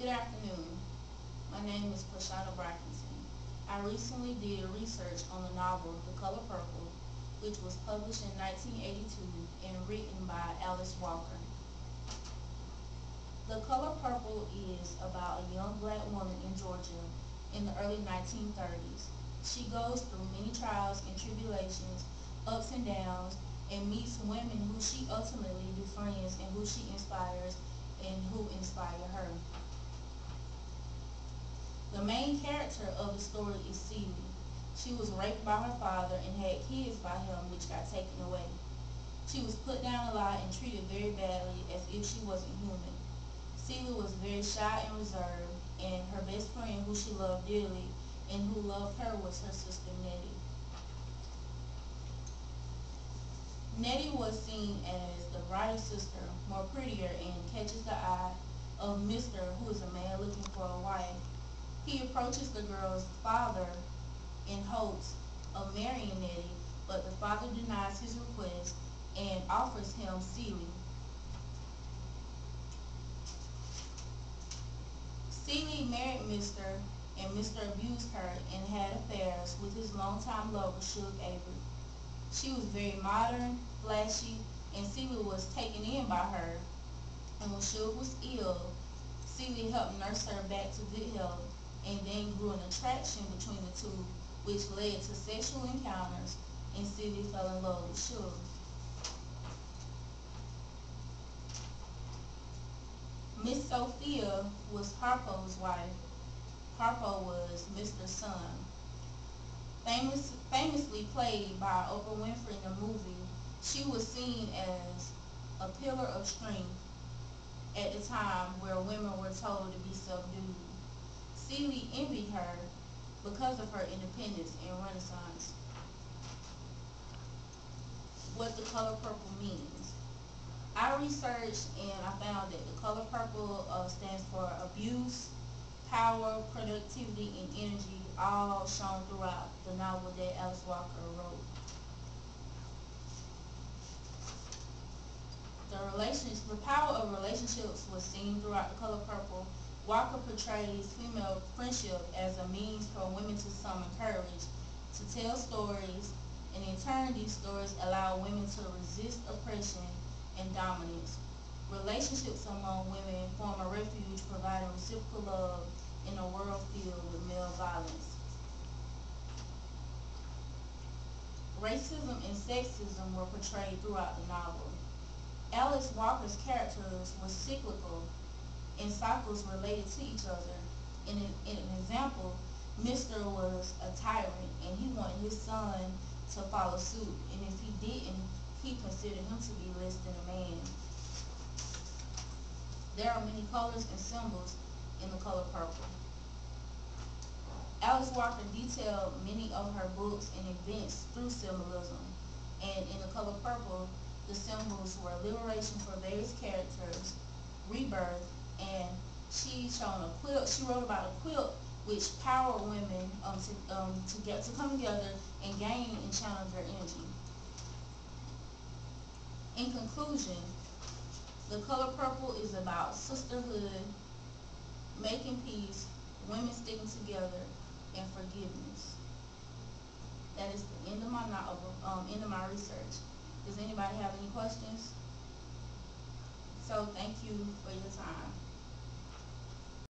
Good afternoon. My name is Quanshona Brockington. I recently did research on the novel The Color Purple, which was published in 1982 and written by Alice Walker. The Color Purple is about a young black woman in Georgia in the early 1930s. She goes through many trials and tribulations, ups and downs, and meets women who she ultimately befriends and who she inspires and who inspire her. The main character of the story is Celie. She was raped by her father and had kids by him which got taken away. She was put down a lot and treated very badly as if she wasn't human. Celie was very shy and reserved, and her best friend, who she loved dearly and who loved her, was her sister Nettie. Nettie was seen as the brighter sister, more prettier, and catches the eye of Mr., who is a man looking for a wife. He approaches the girl's father in hopes of marrying Nettie, but the father denies his request and offers him Celie. Celie married Mr., and Mr. abused her and had affairs with his longtime lover, Suge Avery. She was very modern, flashy, and Celie was taken in by her, and when Suge was ill, Celie helped nurse her back to good health, and then grew an attraction between the two, which led to sexual encounters, and Celie fell in love with Suge. Miss Sophia was Harpo's wife. Harpo was Mr.'s son. Famously played by Oprah Winfrey in the movie, she was seen as a pillar of strength at the time where women were told to be subdued. Celie envied her because of her independence and renaissance. What the color purple means. I researched and I found that the color purple stands for abuse, power, productivity, and energy, all shown throughout the novel that Alice Walker wrote. The power of relationships was seen throughout The Color Purple. Walker portrays female friendship as a means for women to summon courage, to tell stories, and in turn these stories allow women to resist oppression and dominance. Relationships among women form a refuge, providing reciprocal love in a world filled with male violence. Racism and sexism were portrayed throughout the novel. Alice Walker's characters were cyclical in cycles related to each other. In an example, Mr. was a tyrant and he wanted his son to follow suit, and if he didn't, he considered him to be less than a man. There are many colors and symbols in The Color Purple. Alice Walker detailed many of her books and events through symbolism, and in The Color Purple, the symbols were liberation for various characters, rebirth, and she wrote about a quilt which powered women to come together and gain and channel their energy. In conclusion, The Color Purple is about sisterhood, making peace, women sticking together, and forgiveness. That is the end of my novel, end of my research. Does anybody have any questions? So thank you for your time.